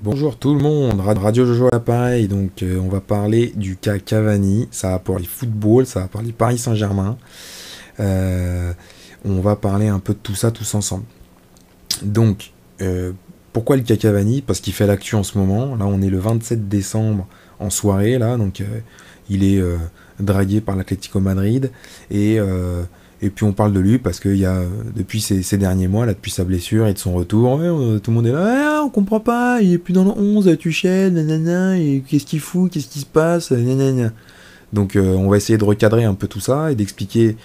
Bonjour tout le monde, Radio Jojo à l'appareil, donc on va parler du cas Cavani, ça va parler football, ça va parler Paris Saint-Germain, Euh, on va parler un peu de tout ça tous ensemble. Donc, pourquoi le cas Cavani? Parce qu'il fait l'actu en ce moment, là on est le 27 décembre en soirée, là, donc il est dragué par l'Atlético Madrid, et, euh, et puis on parle de lui parce qu'il y a, depuis ces derniers mois, là, depuis sa blessure et de son retour, ouais, tout le monde est là, ouais, on comprend pas, il est plus dans le 11, Tuchel, nanana, et qu'est-ce qu'il fout, qu'est-ce qui se passe, nanana. Donc on va essayer de recadrer un peu tout ça et d'expliquer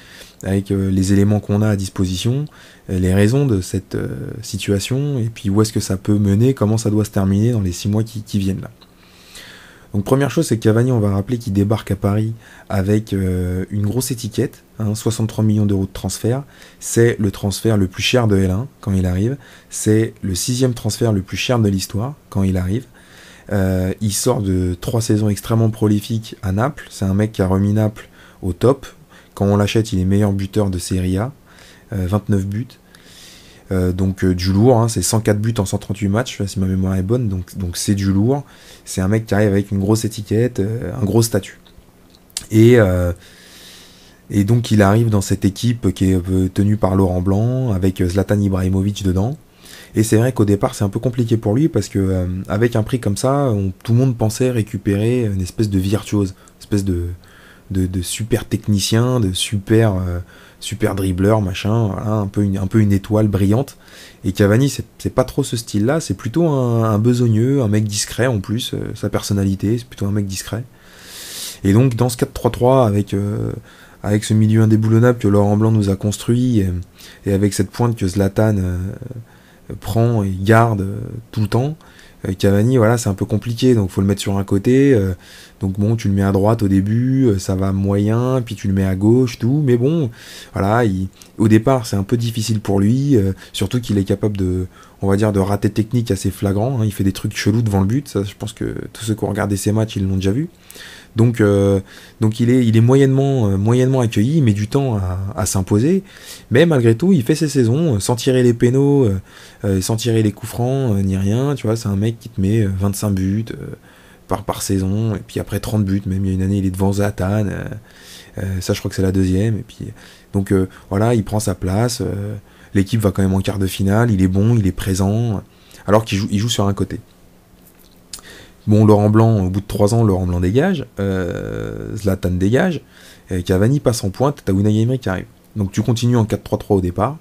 avec les éléments qu'on a à disposition, les raisons de cette situation et puis où est-ce que ça peut mener, comment ça doit se terminer dans les 6 mois qui viennent là. Donc première chose, c'est que Cavani, on va rappeler qu'il débarque à Paris avec une grosse étiquette, 63 millions d'euros de transfert. C'est le transfert le plus cher de L1 quand il arrive. C'est le 6e transfert le plus cher de l'histoire quand il arrive. Il sort de 3 saisons extrêmement prolifiques à Naples. C'est un mec qui a remis Naples au top. Quand on l'achète, il est meilleur buteur de Serie A. 29 buts. Donc du lourd, c'est 104 buts en 138 matchs, si ma mémoire est bonne, donc c'est du lourd. C'est un mec qui arrive avec une grosse étiquette, un gros statut. Et, et donc il arrive dans cette équipe qui est tenue par Laurent Blanc, avec Zlatan Ibrahimovic dedans. Et c'est vrai qu'au départ c'est un peu compliqué pour lui, parce que avec un prix comme ça, tout le monde pensait récupérer une espèce de virtuose, une espèce de super technicien, de super dribbleur, machin, voilà, un peu une étoile brillante. Et Cavani, c'est pas trop ce style-là, c'est plutôt un besogneux, un mec discret en plus, sa personnalité, c'est plutôt un mec discret. Et donc dans ce 4-3-3, avec ce milieu indéboulonnable que Laurent Blanc nous a construit, et avec cette pointe que Zlatan prend et garde tout le temps, Cavani, voilà, c'est un peu compliqué, donc faut le mettre sur un côté. Donc bon, tu le mets à droite au début, ça va moyen, puis tu le mets à gauche, tout. Mais bon, voilà, au départ, c'est un peu difficile pour lui, surtout qu'il est capable on va dire, de rater technique assez flagrant. Il fait des trucs chelous devant le but. Ça, je pense que tous ceux qui ont regardé ses matchs, ils l'ont déjà vu. Donc il est moyennement accueilli, il met du temps à s'imposer, mais malgré tout il fait ses saisons sans tirer les pénaux, sans tirer les coups francs, ni rien, tu vois, c'est un mec qui te met 25 buts par saison, et puis après 30 buts, même il y a une année il est devant Zlatan, ça je crois que c'est la deuxième, et puis donc voilà, il prend sa place, l'équipe va quand même en quart de finale, il est bon, il est présent, alors il joue sur un côté. Bon, Laurent Blanc, au bout de 3 ans, Laurent Blanc dégage, Zlatan dégage, Cavani passe en pointe, t'as Unai Emery qui arrive. Donc tu continues en 4-3-3 au départ,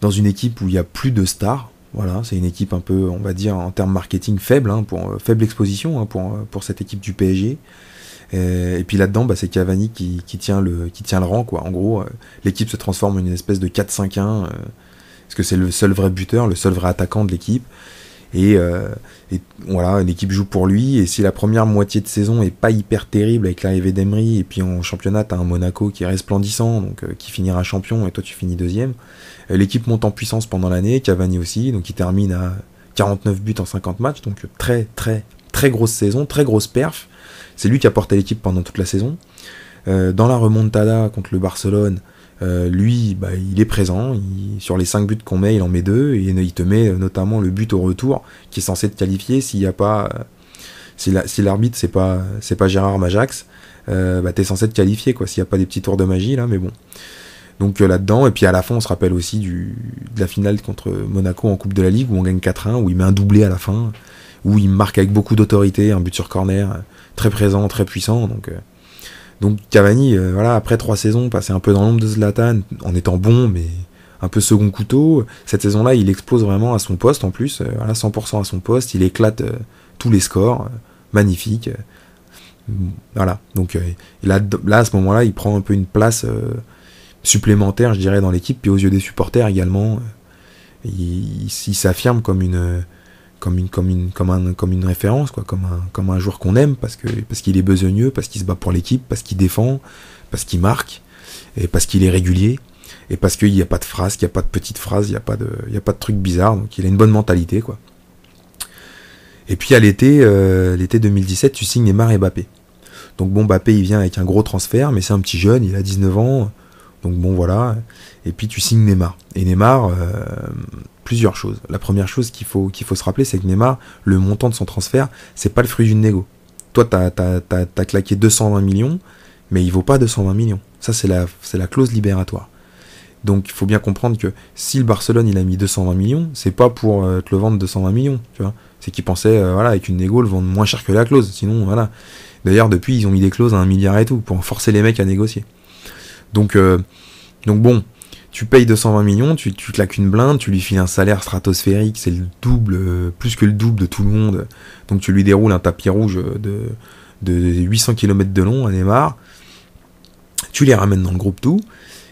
dans une équipe où il y a plus de stars. Voilà, c'est une équipe un peu, on va dire, en termes marketing faible, faible exposition pour cette équipe du PSG. Et puis là-dedans, c'est Cavani qui tient le rang, quoi. En gros, l'équipe se transforme en une espèce de 4-5-1, parce que c'est le seul vrai buteur, le seul vrai attaquant de l'équipe. Et voilà, l'équipe joue pour lui, et si la première moitié de saison est pas hyper terrible avec l'arrivée d'Emery, et puis en championnat t'as un Monaco qui est resplendissant, donc qui finira champion, et toi tu finis deuxième, l'équipe monte en puissance pendant l'année, Cavani aussi, donc il termine à 49 buts en 50 matchs, donc très très très grosse saison, très grosse perf, c'est lui qui a porté l'équipe pendant toute la saison. Dans la remontada contre le Barcelone, lui, il est présent, sur les 5 buts qu'on met, il en met 2, et il te met notamment le but au retour, qui est censé te qualifier s'il y a pas, si l'arbitre c'est pas Gérard Majax, t'es censé te qualifier, quoi, s'il y a pas des petits tours de magie là, mais bon. Donc là-dedans, et puis à la fin on se rappelle aussi de la finale contre Monaco en Coupe de la Ligue, où on gagne 4-1, où il met un doublé à la fin, où il marque avec beaucoup d'autorité, un but sur corner, très présent, très puissant, donc Cavani, voilà, après 3 saisons, passé un peu dans l'ombre de Zlatan, en étant bon, mais un peu second couteau, cette saison-là, il explose vraiment à son poste en plus, voilà, 100% à son poste, il éclate tous les scores, magnifique, voilà, donc là, à ce moment-là, il prend un peu une place supplémentaire, je dirais, dans l'équipe, puis aux yeux des supporters également, il s'affirme comme une référence, quoi, comme un joueur qu'on aime, parce qu'il est besogneux, parce qu'il se bat pour l'équipe, parce qu'il défend, parce qu'il marque, et parce qu'il est régulier, et parce qu'il n'y a pas de phrases, qu'il n'y a pas de petites phrases, il n'y a pas de trucs bizarres, donc il a une bonne mentalité, quoi. Et puis à l'été 2017, tu signes Neymar et Mbappé. Donc bon, Mbappé il vient avec un gros transfert, mais c'est un petit jeune, il a 19 ans, donc bon voilà, et puis tu signes Neymar. Et Neymar, plusieurs choses. La première chose qu'il faut se rappeler, c'est que Neymar, le montant de son transfert, c'est pas le fruit d'une négo. Toi, t'as claqué 220 millions, mais il vaut pas 220 millions. Ça, c'est la clause libératoire. Donc, il faut bien comprendre que si le Barcelone, il a mis 220 millions, c'est pas pour te le vendre 220 millions, tu vois. C'est qu'ils pensaient, voilà, avec une négo, le vendre moins cher que la clause. Sinon, voilà. D'ailleurs, depuis, ils ont mis des clauses à 1 milliard et tout, pour forcer les mecs à négocier. Donc bon, tu payes 220 millions, tu claques une blinde, tu lui files un salaire stratosphérique, c'est le double, plus que le double de tout le monde. Donc tu lui déroules un tapis rouge de 800 km de long à Neymar, tu les ramènes dans le groupe tout,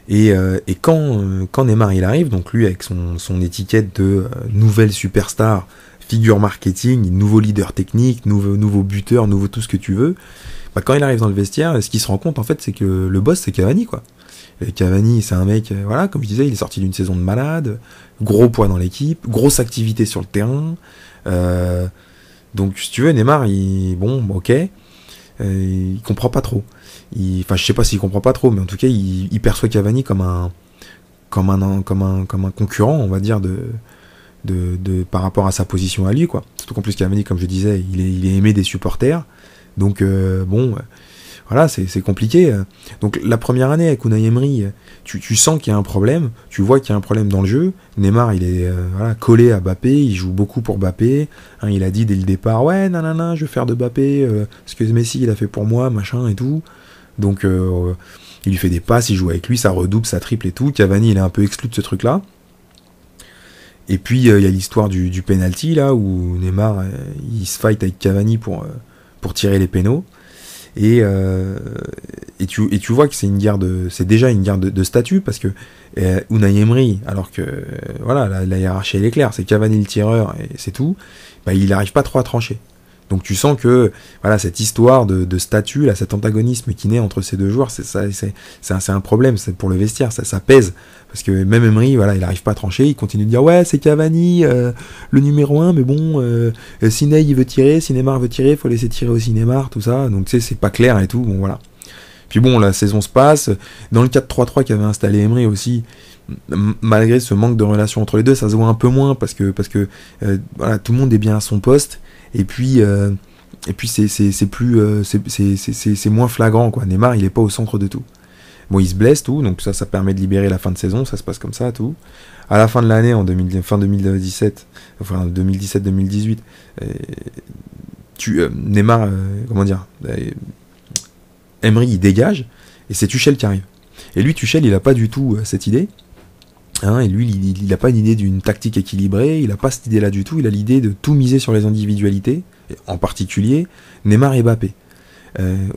et quand Neymar il arrive, donc lui avec son étiquette de nouvelle superstar, figure marketing, nouveau leader technique, nouveau buteur, nouveau tout ce que tu veux, bah quand il arrive dans le vestiaire, ce qu'il se rend compte en fait, c'est que le boss c'est Cavani, quoi. Et Cavani, c'est un mec, voilà, comme je disais, il est sorti d'une saison de malade, gros poids dans l'équipe, grosse activité sur le terrain. Donc si tu veux, Neymar, ok, il comprend pas trop. Enfin, je sais pas s'il comprend pas trop, mais en tout cas, il perçoit Cavani comme un concurrent, on va dire, par rapport à sa position à lui, quoi. Surtout qu'en plus Cavani, comme je disais, il est aimé des supporters. Donc voilà, c'est compliqué. Donc la première année avec Unai Emery, tu sens qu'il y a un problème, tu vois qu'il y a un problème dans le jeu. Neymar, il est collé à Mbappé, il joue beaucoup pour Mbappé. Hein, il a dit dès le départ, ouais, nanana, je vais faire de Mbappé ce que Messi il a fait pour moi, machin et tout. Donc il lui fait des passes, il joue avec lui, ça redouble, ça triple et tout. Cavani, il est un peu exclu de ce truc-là. Et puis il y a l'histoire du penalty là où Neymar il se fight avec Cavani pour tirer les pénaux. Et tu vois que c'est déjà une guerre de statut, parce que Unai Emery, alors que voilà, la hiérarchie elle est claire, c'est Cavani le tireur et c'est tout, bah, il n'arrive pas trop à trancher. Donc tu sens que voilà, cette histoire de statut, là, cet antagonisme qui naît entre ces deux joueurs, c'est un problème, c'est pour le vestiaire, ça pèse. Parce que même Emery, voilà, il n'arrive pas à trancher, il continue de dire ouais, c'est Cavani, le numéro 1, mais bon, si Ney il veut tirer, si Neymar veut tirer, il faut laisser tirer aussi Neymar, tout ça. Donc tu sais, c'est pas clair et tout, bon voilà. Puis bon, la saison se passe, dans le 4-3-3 qu'avait installé Emery aussi, malgré ce manque de relation entre les deux, ça se voit un peu moins, parce que voilà, tout le monde est bien à son poste. Et puis c'est moins flagrant, quoi. Neymar, il est pas au centre de tout. Bon, il se blesse, tout, donc ça permet de libérer la fin de saison, ça se passe comme ça, tout. À la fin de l'année, fin 2017, enfin 2017-2018, Neymar, comment dire, Emery, il dégage, et c'est Tuchel qui arrive. Et lui, Tuchel, il a pas du tout cette idée. Hein, et lui, il n'a pas une idée d'une tactique équilibrée, il n'a pas cette idée-là du tout, il a l'idée de tout miser sur les individualités, en particulier Neymar et Mbappé.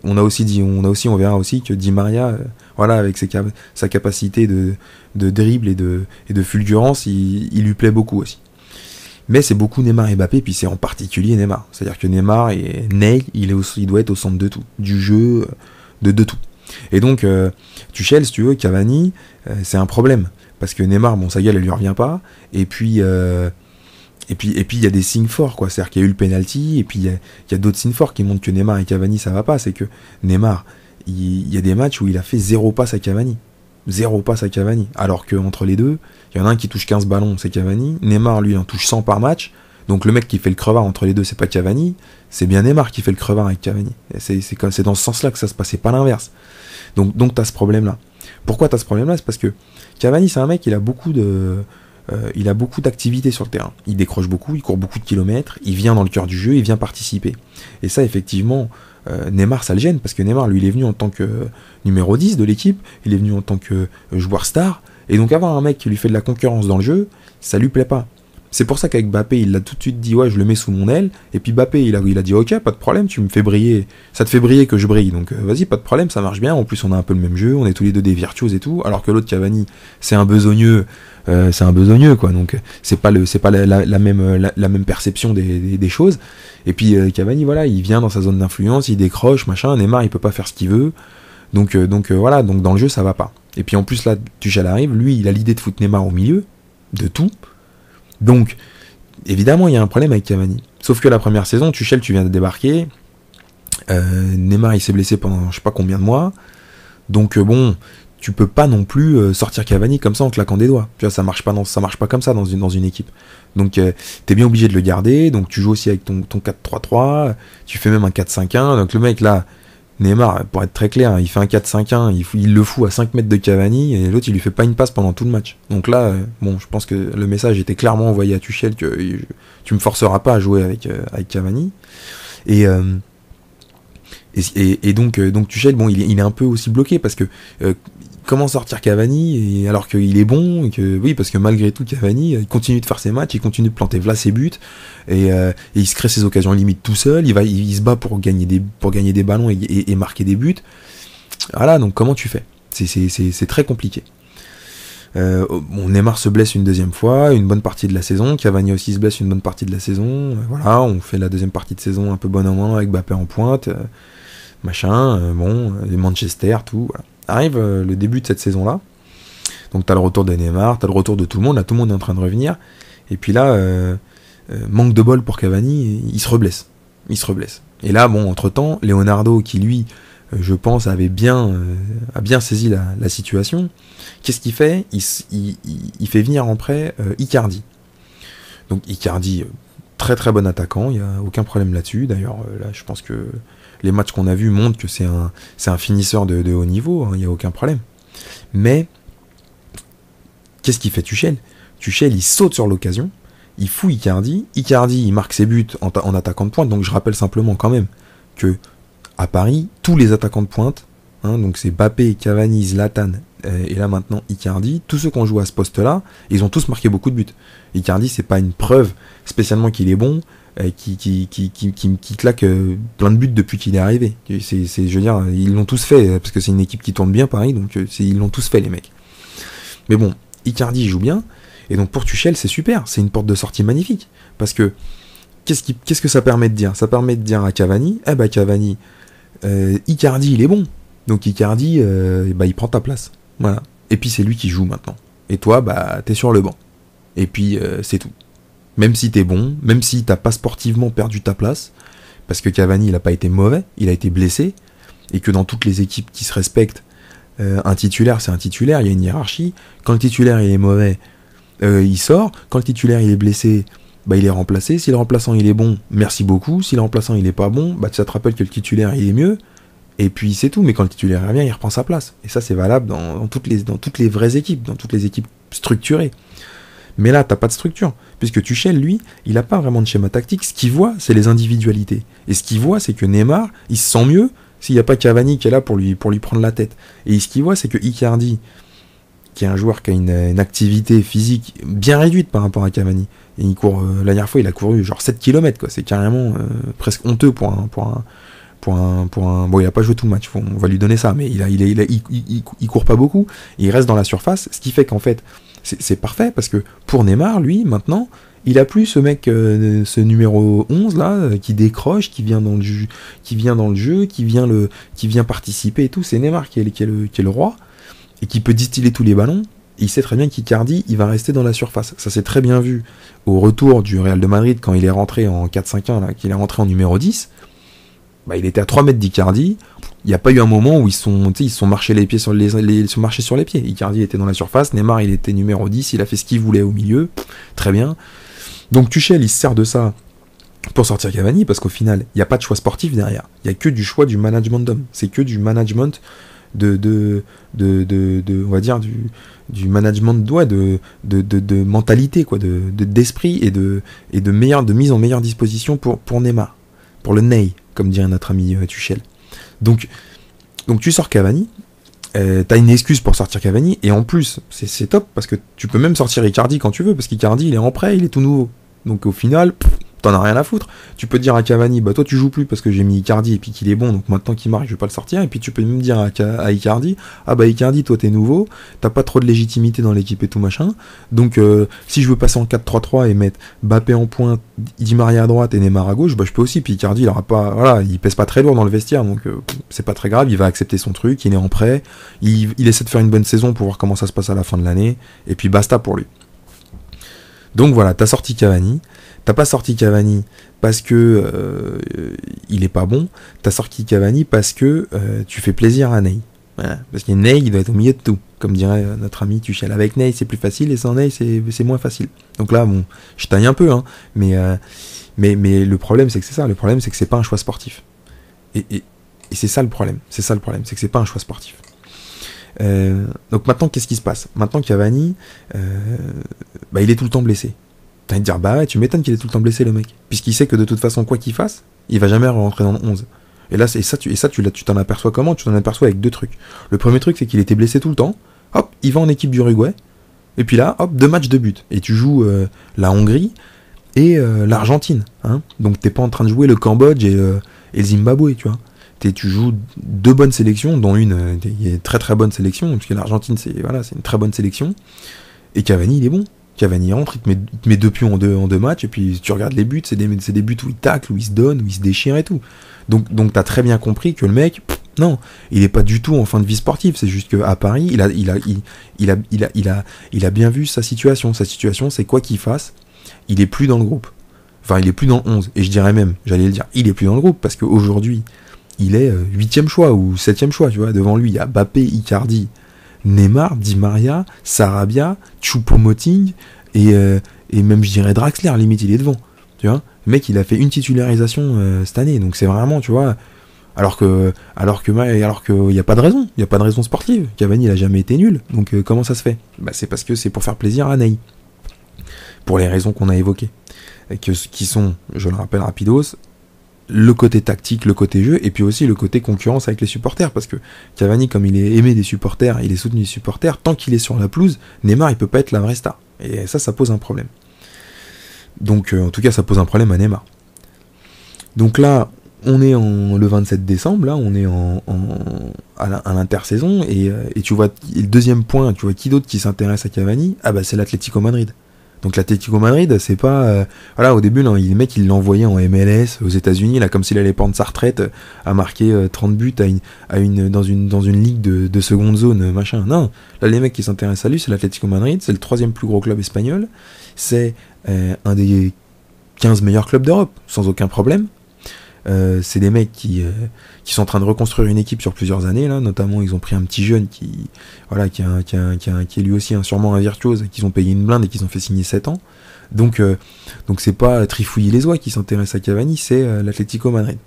On verra aussi que Di Maria, voilà, avec sa capacité de dribble et de fulgurance, il lui plaît beaucoup aussi. Mais c'est beaucoup Neymar et Mbappé, puis c'est en particulier Neymar. C'est-à-dire que Neymar et Ney, il doit être au centre de tout, du jeu, de tout. Et donc, Tuchel, si tu veux, Cavani, c'est un problème. Parce que Neymar, bon, sa gueule, elle lui revient pas. Et puis, il y a des signes forts, quoi. C'est-à-dire qu'il y a eu le penalty, et puis il y a d'autres signes forts qui montrent que Neymar et Cavani, ça va pas. C'est que Neymar, il y a des matchs où il a fait 0 passe à Cavani. 0 passe à Cavani. Alors qu'entre les deux, il y en a un qui touche 15 ballons, c'est Cavani. Neymar, lui, en touche 100 par match. Donc le mec qui fait le crevard entre les deux, c'est pas Cavani. C'est bien Neymar qui fait le crevard avec Cavani. C'est dans ce sens-là que ça se passe, c'est pas l'inverse. Donc t'as ce problème-là. Pourquoi t'as ce problème-là? C'est parce que Cavani, c'est un mec, il a beaucoup d'activités sur le terrain. Il décroche beaucoup, il court beaucoup de kilomètres, il vient dans le cœur du jeu, il vient participer. Et ça, effectivement, Neymar, ça le gêne, parce que Neymar, lui, il est venu en tant que numéro 10 de l'équipe, il est venu en tant que joueur star, et donc avoir un mec qui lui fait de la concurrence dans le jeu, ça lui plaît pas. C'est pour ça qu'avec Mbappé, il l'a tout de suite dit, ouais, je le mets sous mon aile. Et puis Mbappé, il a dit, ok, pas de problème, tu me fais briller. Ça te fait briller que je brille. Donc vas-y, pas de problème, ça marche bien. En plus, on a un peu le même jeu, on est tous les deux des virtuoses et tout. Alors que l'autre, Cavani, c'est un besogneux, quoi. Donc c'est pas la même perception des choses. Et puis Cavani, voilà, il vient dans sa zone d'influence, il décroche, machin. Neymar, il peut pas faire ce qu'il veut. Donc voilà, donc dans le jeu, ça va pas. Et puis en plus, là, Tuchel arrive, lui, il a l'idée de foutre Neymar au milieu de tout. Donc, évidemment, il y a un problème avec Cavani. Sauf que la première saison, Tuchel, tu viens de débarquer. Neymar, il s'est blessé pendant je sais pas combien de mois. Donc, bon, tu peux pas non plus sortir Cavani comme ça en claquant des doigts. Tu vois, ça marche pas comme ça dans une équipe. Donc t'es bien obligé de le garder, donc tu joues aussi avec ton 4-3-3, tu fais même un 4-5-1, donc le mec là, Neymar, pour être très clair, il fait un 4-5-1, il le fout à 5 mètres de Cavani, et l'autre il lui fait pas une passe pendant tout le match. Donc là, bon, je pense que le message était clairement envoyé à Tuchel que tu me forceras pas à jouer avec Cavani. Et donc Tuchel, bon, il est un peu aussi bloqué parce que comment sortir Cavani alors qu'il est bon et que oui, parce que malgré tout Cavani il continue de faire ses matchs, il continue de planter v'là ses buts et il se crée ses occasions limites tout seul, il se bat pour gagner des ballons et marquer des buts. Voilà, donc comment tu fais? C'est très compliqué. Bon, Neymar se blesse une deuxième fois, une bonne partie de la saison. Cavani aussi se blesse une bonne partie de la saison. Voilà, on fait la deuxième partie de saison un peu bonne en main avec Mbappé en pointe, bon, Manchester, tout. Voilà. Arrive le début de cette saison-là. Donc t'as le retour de Neymar, t'as le retour de tout le monde. Là, tout le monde est en train de revenir. Et puis là, manque de bol pour Cavani, il se reblesse. Et là, bon, entre-temps, Leonardo, qui lui, je pense, a bien saisi la situation. Qu'est-ce qu'il fait? Il fait venir en prêt Icardi. Donc Icardi, très très bon attaquant, il n'y a aucun problème là-dessus. D'ailleurs, là, je pense que les matchs qu'on a vus montrent que c'est un finisseur de haut niveau, il n'y a aucun problème. Mais, qu'est-ce qu'il fait Tuchel? Tuchel, il saute sur l'occasion, il fout Icardi, il marque ses buts en attaquant de pointe, donc je rappelle simplement quand même que à Paris, tous les attaquants de pointe, donc c'est Mbappé, Cavani, Zlatan, et là maintenant Icardi, tous ceux qui ont joué à ce poste-là, ils ont tous marqué beaucoup de buts. Icardi, c'est pas une preuve spécialement qu'il est bon, qui claque plein de buts depuis qu'il est arrivé. Je veux dire, ils l'ont tous fait, parce que c'est une équipe qui tourne bien Paris, donc ils l'ont tous fait les mecs. Mais bon, Icardi il joue bien, et donc pour Tuchel c'est super, c'est une porte de sortie magnifique, parce que qu'est-ce que ça permet de dire? Ça permet de dire à Cavani, Cavani, Icardi il est bon, donc Icardi il prend ta place, voilà. Et puis c'est lui qui joue maintenant, et toi t'es sur le banc, et puis c'est tout. Même si t'es bon, même si t'as pas sportivement perdu ta place, parce que Cavani il a pas été mauvais, il a été blessé, et que dans toutes les équipes qui se respectent, un titulaire c'est un titulaire, il y a une hiérarchie. Quand le titulaire il est mauvais, il sort. Quand le titulaire il est blessé, il est remplacé. Si le remplaçant il est bon, merci beaucoup. Si le remplaçant il est pas bon, ça te rappelle que le titulaire il est mieux. Et puis c'est tout. Mais quand le titulaire revient, il reprend sa place. Et ça c'est valable dans toutes les vraies équipes, dans toutes les équipes structurées. Mais là, t'as pas de structure, puisque Tuchel, lui, il a pas vraiment de schéma tactique. Ce qu'il voit, c'est les individualités. Et ce qu'il voit, c'est que Neymar, il se sent mieux s'il n'y a pas Cavani qui est là pour lui prendre la tête. Et ce qu'il voit, c'est que Icardi, qui est un joueur qui a une activité physique bien réduite par rapport à Cavani, et il court, la dernière fois, il a couru genre 7 km, quoi. C'est carrément presque honteux pour un. Bon, il a pas joué tout le match, on va lui donner ça, mais il court pas beaucoup, il reste dans la surface, ce qui fait qu'en fait, c'est parfait, parce que pour Neymar, lui, maintenant, il a plus ce mec, ce numéro 11 là, qui décroche, qui vient dans le jeu, qui vient participer et tout. C'est Neymar qui est le roi, et qui peut distiller tous les ballons. Et il sait très bien qu'Icardi, il va rester dans la surface. Ça s'est très bien vu au retour du Real de Madrid, quand il est rentré en 4-5-1, là, qu'il est rentré en numéro 10. Il était à 3 mètres d'Icardi. Il n'y a pas eu un moment où ils sont marché les pieds sur les pieds. Icardi était dans la surface, Neymar il était numéro 10, il a fait ce qu'il voulait au milieu, très bien. Donc Tuchel il se sert de ça pour sortir Cavani, parce qu'au final il n'y a pas de choix sportif derrière, il n'y a que du choix du management d'homme, c'est que du management de on va dire du management de mentalité, quoi, d'esprit et de mise en meilleure disposition pour Neymar, pour le Ney, comme dirait notre ami Tuchel. Donc tu sors Cavani, t'as une excuse pour sortir Cavani, et en plus c'est top, parce que tu peux même sortir Icardi quand tu veux, parce qu'Icardi il est en prêt, il est tout nouveau, donc au final t'en as rien à foutre. Tu peux dire à Cavani, toi tu joues plus parce que j'ai mis Icardi et puis qu'il est bon, donc maintenant qu'il marque je vais pas le sortir. Et puis tu peux même dire à Icardi, Icardi, toi t'es nouveau, t'as pas trop de légitimité dans l'équipe et tout machin, donc si je veux passer en 4-3-3 et mettre Mbappé en pointe, Di Maria à droite et Neymar à gauche, je peux aussi. Puis Icardi il aura pas, voilà, il pèse pas très lourd dans le vestiaire, donc c'est pas très grave, il va accepter son truc, il est en prêt, il essaie de faire une bonne saison pour voir comment ça se passe à la fin de l'année, et puis basta pour lui. Donc voilà, t'as sorti Cavani. T'as pas sorti Cavani parce que il est pas bon. T'as sorti Cavani parce que tu fais plaisir à Ney. Voilà. Parce que Ney, il doit être au milieu de tout. Comme dirait notre ami Tuchel. Avec Ney, c'est plus facile, et sans Ney, c'est moins facile. Donc là, bon, je taille un peu, hein, mais le problème, c'est que c'est ça. Le problème, c'est que c'est pas un choix sportif. Et c'est ça le problème. C'est ça le problème, c'est que c'est pas un choix sportif. Donc maintenant, qu'est-ce qui se passe? Maintenant, Cavani, il est tout le temps blessé. T'as envie de dire, bah ouais, tu m'étonnes qu'il est tout le temps blessé, le mec. Puisqu'il sait que de toute façon, quoi qu'il fasse, il va jamais rentrer dans le 11. Et là, tu t'en aperçois comment? Tu t'en aperçois avec deux trucs. Le premier truc, c'est qu'il était blessé tout le temps. Hop, il va en équipe d'Uruguay. Et puis là, hop, 2 matchs de but. Et tu joues la Hongrie et l'Argentine. Hein. Donc t'es pas en train de jouer le Cambodge et le Zimbabwe, tu vois. Tu joues 2 bonnes sélections, dont une très très bonne sélection, parce que l'Argentine, c'est une très bonne sélection. Et Cavani, il est bon. Cavani rentre, il te met 2 pions en deux matchs, et puis tu regardes les buts, c'est des buts où il tacle, où il se donne, où il se déchire et tout. Donc t'as très bien compris que le mec, non, il est pas du tout en fin de vie sportive, c'est juste qu'à Paris, il a bien vu sa situation. Sa situation, c'est quoi qu'il fasse, il est plus dans le groupe. Enfin, il est plus dans le 11, et je dirais même, j'allais le dire, il est plus dans le groupe, parce qu'aujourd'hui, il est 8e choix ou 7e choix, tu vois. Devant lui, il y a Mbappé, Icardi, Neymar, Di Maria, Sarabia, Choupo-Moting et même, je dirais, Draxler, limite, il est devant. Tu vois, le mec, il a fait une titularisation cette année, donc c'est vraiment, tu vois, alors que il y a pas de raison, il y a pas de raison sportive. Cavani, il a jamais été nul, donc comment ça se fait? Bah, c'est parce que c'est pour faire plaisir à Ney, pour les raisons qu'on a évoquées, qui sont, je le rappelle rapidos, le côté tactique, le côté jeu, et puis aussi le côté concurrence avec les supporters, parce que Cavani, comme il est aimé des supporters, il est soutenu des supporters, tant qu'il est sur la pelouse, Neymar, il peut pas être la vraie star. Et ça pose un problème. Donc, en tout cas, ça pose un problème à Neymar. Donc là, on est le 27 décembre, là, on est à l'intersaison, et tu vois, le deuxième point, tu vois qui d'autre qui s'intéresse à Cavani? Ah bah c'est l'Atlético Madrid. Donc l'Atlético Madrid, c'est pas... au début, là, le mec, il l'envoyait en MLS aux États-Unis, là, comme s'il allait prendre sa retraite, à marquer 30 buts dans une ligue de seconde zone, machin. Non, là, les mecs qui s'intéressent à lui, c'est l'Atlético Madrid, c'est le 3e plus gros club espagnol, c'est un des 15 meilleurs clubs d'Europe, sans aucun problème. C'est des mecs qui sont en train de reconstruire une équipe sur plusieurs années, là. Notamment, ils ont pris un petit jeune qui est lui aussi sûrement un virtuose, qu'ils ont payé une blinde et qu'ils ont fait signer 7 ans. Donc c'est pas Trifouiller les oies qui s'intéresse à Cavani, c'est l'Atlético Madrid.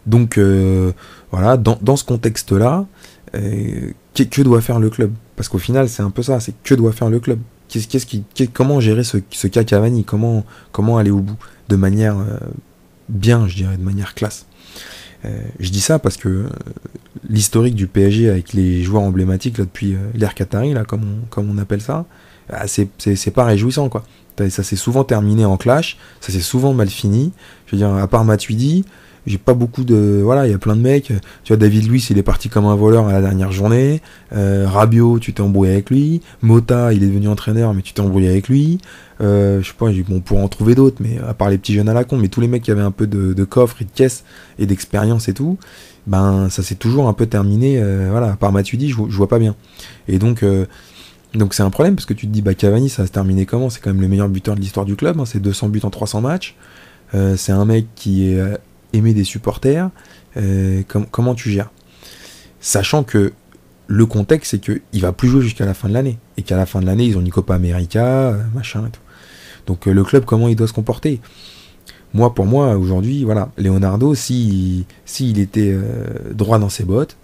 Donc dans ce contexte-là, que doit faire le club? Parce qu'au final, c'est un peu ça, c'est que doit faire le club? Comment gérer ce cas Cavani? Comment aller au bout de manière bien, je dirais, de manière classe? Je dis ça parce que l'historique du PSG avec les joueurs emblématiques là, depuis l'ère Qatari, là, comme on appelle ça, c'est pas réjouissant, quoi. Ça s'est souvent terminé en clash, ça s'est souvent mal fini. Je veux dire, à part Matuidi, j'ai pas beaucoup de... Voilà, il y a plein de mecs. Tu vois, David Luiz, il est parti comme un voleur à la dernière journée. Rabiot, tu t'es embrouillé avec lui. Mota, il est devenu entraîneur, mais tu t'es embrouillé avec lui. Je sais pas, on pourrait en trouver d'autres, mais à part les petits jeunes à la con, mais tous les mecs qui avaient un peu de coffre et de caisse et d'expérience et tout, ben ça s'est toujours un peu terminé. À part Matuidi, je vois pas bien. Et donc c'est un problème, parce que tu te dis, bah Cavani, ça va se terminer comment? C'est quand même le meilleur buteur de l'histoire du club, hein, c'est 200 buts en 300 matchs. C'est un mec qui est aimé des supporters. Comment tu gères? Sachant que le contexte, c'est qu'il va plus jouer jusqu'à la fin de l'année. Et qu'à la fin de l'année, ils ont une Copa América, machin et tout. Donc le club, comment il doit se comporter? Pour moi, aujourd'hui, voilà, Leonardo, s'il était droit dans ses bottes,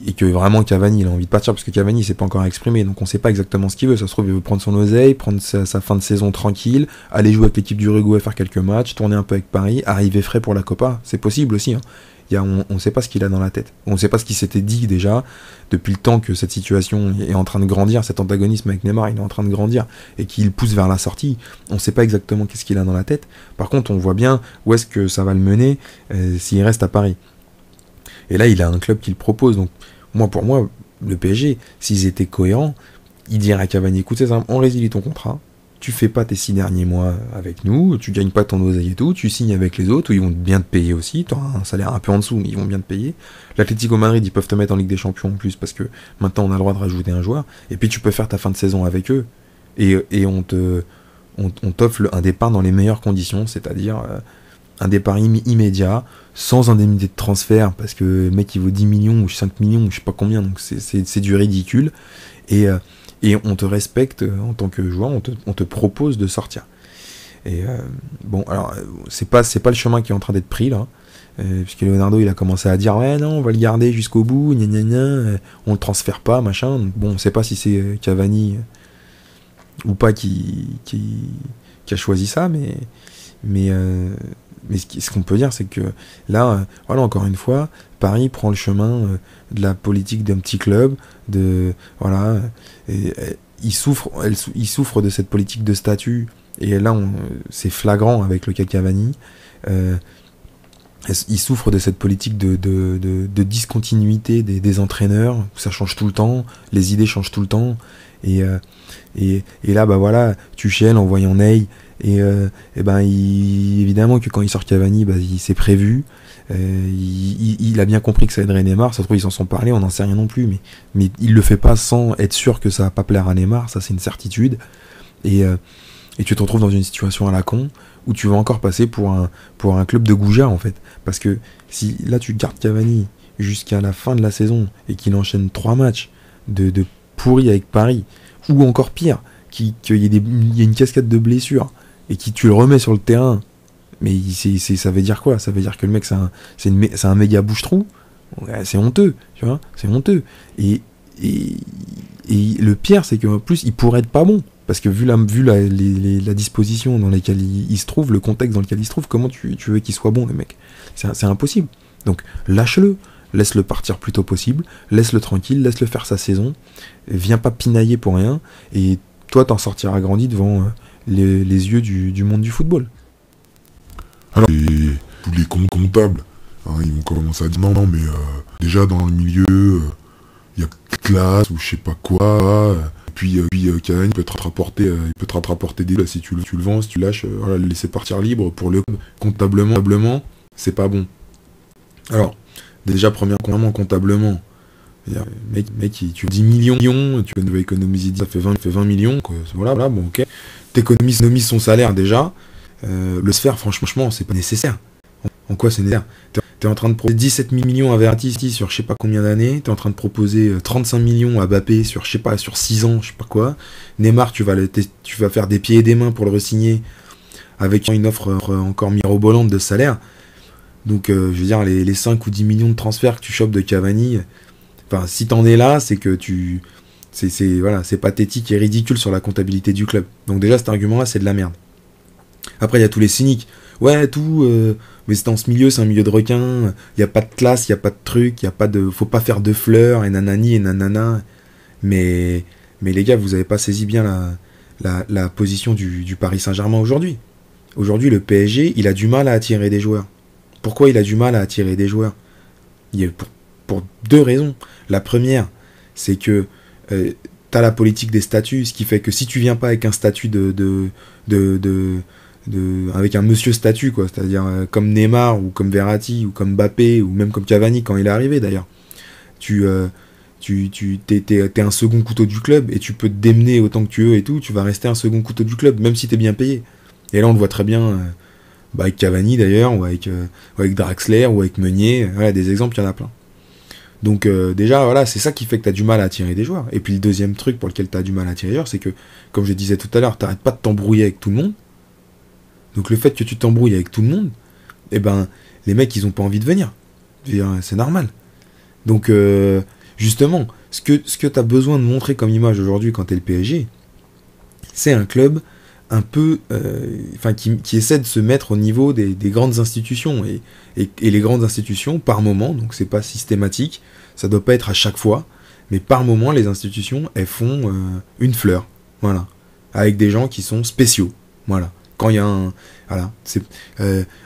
et que vraiment Cavani, il a envie de partir, parce que Cavani, s'est pas encore exprimé, donc on sait pas exactement ce qu'il veut. Ça se trouve, il veut prendre son oseille, prendre sa fin de saison tranquille, aller jouer avec l'équipe du Uruguay, faire quelques matchs, tourner un peu avec Paris, arriver frais pour la Copa. C'est possible aussi, hein. On sait pas ce qu'il a dans la tête. On sait pas ce qu'il s'était dit déjà depuis le temps que cette situation est en train de grandir, cet antagonisme avec Neymar, il est en train de grandir et qu'il pousse vers la sortie. On sait pas exactement qu'est-ce qu'il a dans la tête. Par contre, on voit bien où est-ce que ça va le mener s'il reste à Paris. Et là, il a un club qui le propose. Donc, pour moi, le PSG, s'ils étaient cohérents, ils diraient à Cavani, écoute, c'est simple, on résilie ton contrat, tu fais pas tes 6 derniers mois avec nous, tu gagnes pas ton oseille et tout, tu signes avec les autres, où ils vont bien te payer aussi, tu auras un salaire un peu en dessous, mais ils vont bien te payer. L'Atlético Madrid, ils peuvent te mettre en Ligue des Champions en plus, parce que maintenant on a le droit de rajouter un joueur, et puis tu peux faire ta fin de saison avec eux, et on t'offre un départ dans les meilleures conditions, c'est-à-dire un départ immédiat, sans indemnité de transfert, parce que le mec il vaut 10 millions ou 5 millions, ou je sais pas combien, donc c'est du ridicule, et on te respecte en tant que joueur, on te propose de sortir. Et bon, alors, c'est pas le chemin qui est en train d'être pris, là, puisque Leonardo il a commencé à dire ouais non on va le garder jusqu'au bout, gna gna gna, on le transfère pas, machin. Donc, bon, on sait pas si c'est Cavani ou pas qui a choisi ça, mais ce qu'on peut dire, c'est que là, voilà, encore une fois, Paris prend le chemin de la politique d'un petit club, voilà, il souffre de cette politique de statut, et là, c'est flagrant avec le cas Cavani. Il souffre de cette politique de discontinuité des entraîneurs, où ça change tout le temps, les idées changent tout le temps, et là, bah voilà, Tuchel en voyant Ney, et ben évidemment que quand il sort Cavani, bah, c'est prévu, il a bien compris que ça aiderait Neymar, ça se trouve ils s'en sont parlé, on n'en sait rien non plus, mais il le fait pas sans être sûr que ça va pas plaire à Neymar, ça c'est une certitude, et tu te retrouves dans une situation à la con, où tu vas encore passer pour un club de goujats en fait, parce que si là tu gardes Cavani jusqu'à la fin de la saison, et qu'il enchaîne 3 matchs de pourri avec Paris, ou encore pire, qu'il y ait une cascade de blessures, et que tu le remets sur le terrain, mais ça veut dire quoi? Ça veut dire que le mec c'est un méga bouche-trou. Ouais, c'est honteux, tu vois, c'est honteux. Et le pire, c'est qu'en plus il pourrait être pas bon, parce que vu la disposition dans laquelle il se trouve, le contexte dans lequel il se trouve, comment tu veux qu'il soit bon, le mec? C'est impossible. Donc lâche-le, laisse-le partir plus tôt possible, laisse-le tranquille, laisse-le faire sa saison, viens pas pinailler pour rien, et toi t'en sortiras grandi devant les yeux du monde du football. Alors, tous les comptables, hein, ils vont commencer à dire non, mais déjà dans le milieu, il y a classe ou je sais pas quoi. Puis Cavani peut te rapporter des là, si tu le vends, si tu lâches, voilà, le laisser partir libre pour le comptablement, c'est pas bon. Alors, déjà premièrement comptablement, mec, tu 10 millions, tu vas économiser 10, ça fait 20 millions, quoi. Voilà, bon ok. T'économises son salaire déjà. Le sphère, franchement, c'est pas nécessaire. En quoi c'est nécessaire? T'es en train de proposer 17 millions à Verratti sur je sais pas combien d'années, t'es en train de proposer 35 millions à Mbappé sur je sais pas, sur 6 ans, je sais pas quoi. Neymar, tu vas faire des pieds et des mains pour le re-signer avec une offre encore mirobolante de salaire. Donc je veux dire, les 5 ou 10 millions de transferts que tu chopes de Cavani, enfin si t'en es là, c'est que c'est pathétique et ridicule sur la comptabilité du club. Donc déjà cet argument-là, c'est de la merde. Après, il y a tous les cyniques. Ouais, mais c'est dans ce milieu, c'est un milieu de requins. Il n'y a pas de classe, il n'y a pas de truc, faut pas faire de fleurs, et nanani, et nanana. Mais les gars, vous avez pas saisi bien la position du Paris Saint-Germain aujourd'hui. Aujourd'hui, le PSG, il a du mal à attirer des joueurs. Pourquoi il a du mal à attirer des joueurs? Pour 2 raisons. La première, c'est que t'as la politique des statuts, ce qui fait que si tu viens pas avec un statut avec un monsieur statut, quoi, c'est-à-dire comme Neymar ou comme Verratti ou comme Mbappé ou même comme Cavani quand il est arrivé d'ailleurs, t'es un second couteau du club et tu peux te démener autant que tu veux et tout, tu vas rester un second couteau du club même si t'es bien payé. Et là on le voit très bien avec Cavani d'ailleurs, ou avec Draxler ou avec Meunier, voilà, des exemples il y en a plein. Donc déjà voilà, c'est ça qui fait que t'as du mal à attirer des joueurs. Et puis le deuxième truc pour lequel t'as du mal à attirer des joueurs, c'est que comme je disais tout à l'heure, t'arrêtes pas de t'embrouiller avec tout le monde. Donc le fait que tu t'embrouilles avec tout le monde, eh ben les mecs ils ont pas envie de venir. C'est normal. Donc justement, ce que tu as besoin de montrer comme image aujourd'hui quand tu es le PSG, c'est un club un peu qui essaie de se mettre au niveau des grandes institutions, et les grandes institutions par moment, donc c'est pas systématique, ça doit pas être à chaque fois, mais par moment les institutions elles font une fleur, voilà, avec des gens qui sont spéciaux, voilà. Quand il y a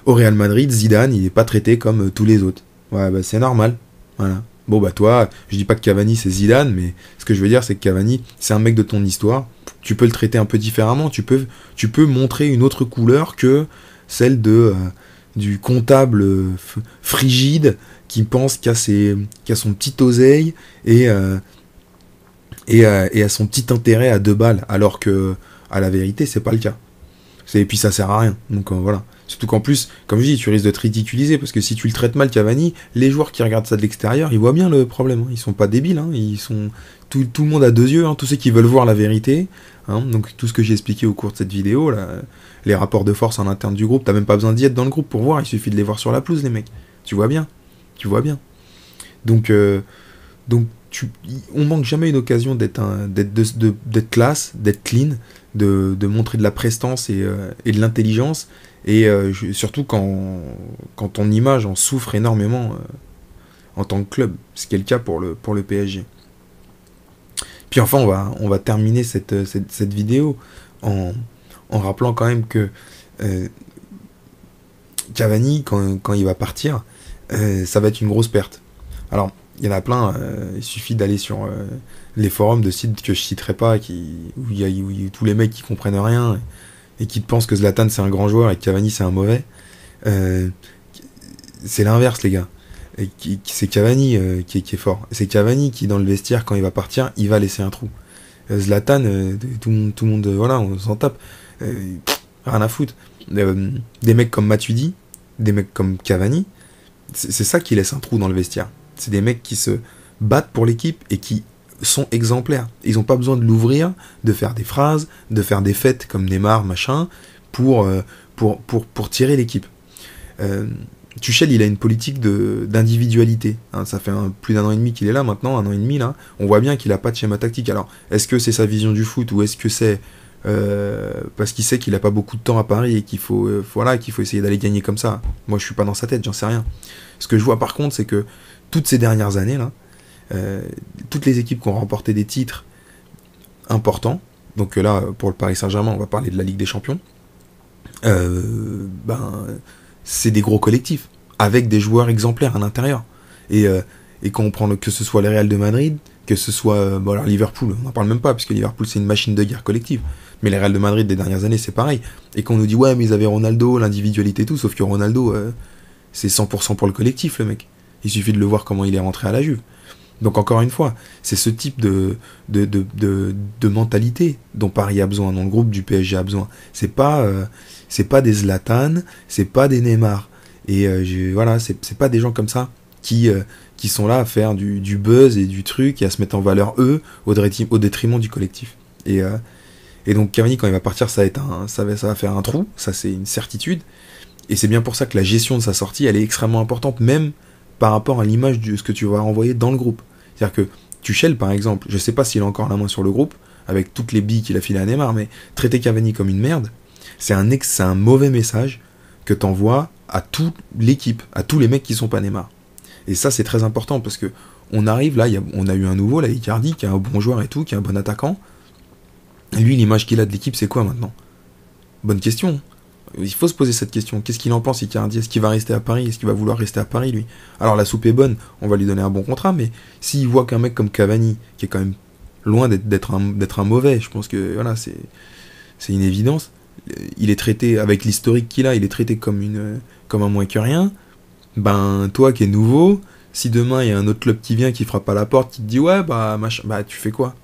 au Real Madrid, Zidane, il n'est pas traité comme tous les autres. Ouais, bah c'est normal. Voilà. Bon, bah toi, je dis pas que Cavani c'est Zidane, mais ce que je veux dire, c'est que Cavani, c'est un mec de ton histoire. Tu peux le traiter un peu différemment. Tu peux montrer une autre couleur que celle du comptable frigide qui pense qu'à son petit oseille et à son petit intérêt à 2 balles, alors que, à la vérité, c'est pas le cas. Et puis ça sert à rien. Donc voilà. Surtout qu'en plus, comme je dis, tu risques de te ridiculiser, parce que si tu le traites mal, Cavani, les joueurs qui regardent ça de l'extérieur, ils voient bien le problème. Hein. Ils sont pas débiles, hein. Tout le monde a deux yeux, hein. Tous ceux qui veulent voir la vérité. Hein. Donc tout ce que j'ai expliqué au cours de cette vidéo, là, les rapports de force en interne du groupe, t'as même pas besoin d'y être dans le groupe pour voir, il suffit de les voir sur la pelouse, les mecs. Tu vois bien. Donc on manque jamais une occasion d'être classe, d'être clean, de montrer de la prestance et de l'intelligence, et surtout quand ton image en souffre énormément en tant que club, ce qui est le cas pour le PSG. Puis enfin, on va terminer cette vidéo en rappelant quand même que Cavani, quand il va partir, ça va être une grosse perte. Alors, il y en a plein, il suffit d'aller sur les forums de sites que je citerai pas, où il y a tous les mecs qui comprennent rien et qui pensent que Zlatan c'est un grand joueur et que Cavani c'est un mauvais. C'est l'inverse, les gars. C'est Cavani qui est fort. C'est Cavani qui, dans le vestiaire, quand il va partir, il va laisser un trou. Zlatan, tout le monde, voilà, on s'en tape. Rien à foutre. Des mecs comme Matuidi, des mecs comme Cavani, c'est ça qui laisse un trou dans le vestiaire. C'est des mecs qui se battent pour l'équipe et qui sont exemplaires. Ils n'ont pas besoin de l'ouvrir, de faire des phrases, de faire des fêtes comme Neymar, machin, pour tirer l'équipe. Tuchel, il a une politique d'individualité. Hein, ça fait plus d'1 an et demi qu'il est là maintenant, 1 an et demi là. On voit bien qu'il n'a pas de schéma tactique. Alors, est-ce que c'est sa vision du foot ou est-ce que c'est parce qu'il sait qu'il n'a pas beaucoup de temps à Paris et qu'il faut essayer d'aller gagner comme ça? Moi, je suis pas dans sa tête, j'en sais rien. Ce que je vois par contre, c'est que toutes ces dernières années là, toutes les équipes qui ont remporté des titres importants, donc là pour le Paris Saint-Germain, on va parler de la Ligue des Champions, c'est des gros collectifs avec des joueurs exemplaires à l'intérieur. Et quand on prend que ce soit le Real de Madrid, que ce soit alors Liverpool, on n'en parle même pas parce que Liverpool c'est une machine de guerre collective. Mais les Real de Madrid des dernières années c'est pareil. Et qu'on nous dit ouais mais ils avaient Ronaldo, l'individualité et tout, sauf que Ronaldo c'est 100% pour le collectif le mec. Il suffit de le voir comment il est rentré à la Juve. Donc encore une fois, c'est ce type de mentalité dont Paris a besoin, dont le groupe du PSG a besoin. C'est pas des Zlatan, c'est pas des Neymar. Et voilà, c'est pas des gens comme ça qui sont là à faire du buzz et du truc et à se mettre en valeur eux au détriment du collectif. Et donc Cavani quand il va partir, ça va faire un trou, ça c'est une certitude. Et c'est bien pour ça que la gestion de sa sortie, elle est extrêmement importante, même par rapport à l'image de ce que tu vas renvoyer dans le groupe. C'est-à-dire que Tuchel, par exemple, je sais pas s'il a encore la main sur le groupe, avec toutes les billes qu'il a filées à Neymar, mais traiter Cavani comme une merde, c'est un mauvais message que t'envoies à toute l'équipe, à tous les mecs qui sont pas Neymar. Et ça, c'est très important, parce que on arrive là, on a eu un nouveau, là, Icardi, qui est un bon joueur et tout, qui est un bon attaquant. Lui, l'image qu'il a de l'équipe, c'est quoi maintenant? Bonne question. Il faut se poser cette question. Qu'est-ce qu'il en pense, Icardi? Est-ce qu'il va rester à Paris? Est-ce qu'il va vouloir rester à Paris, lui? Alors, la soupe est bonne, on va lui donner un bon contrat, mais s'il voit qu'un mec comme Cavani, qui est quand même loin d'être un mauvais, je pense que voilà, c'est une évidence, il est traité, avec l'historique qu'il a, il est traité comme un moins que rien. Ben, toi qui es nouveau, si demain il y a un autre club qui vient, qui frappe à la porte, qui te dit ouais, tu fais quoi?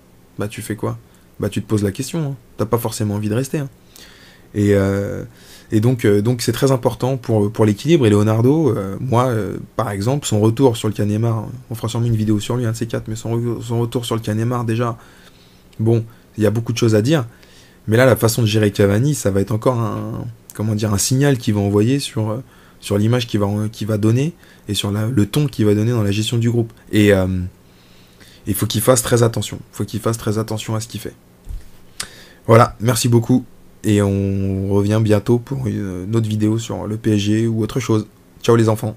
Tu te poses la question, hein. T'as pas forcément envie de rester, hein. Et donc c'est très important pour l'équilibre. Et Leonardo, par exemple, son retour sur le cas Neymar, on fera sûrement une vidéo sur lui, un de ces quatre, mais son retour sur le cas Neymar, déjà, bon, il y a beaucoup de choses à dire, mais là, la façon de gérer Cavani, ça va être encore un signal qu'il va envoyer sur l'image qu'il va donner, et sur le ton qu'il va donner dans la gestion du groupe. Et il faut qu'il fasse très attention. Il faut qu'il fasse très attention à ce qu'il fait. Voilà, merci beaucoup. Et on revient bientôt pour une autre vidéo sur le PSG ou autre chose. Ciao les enfants.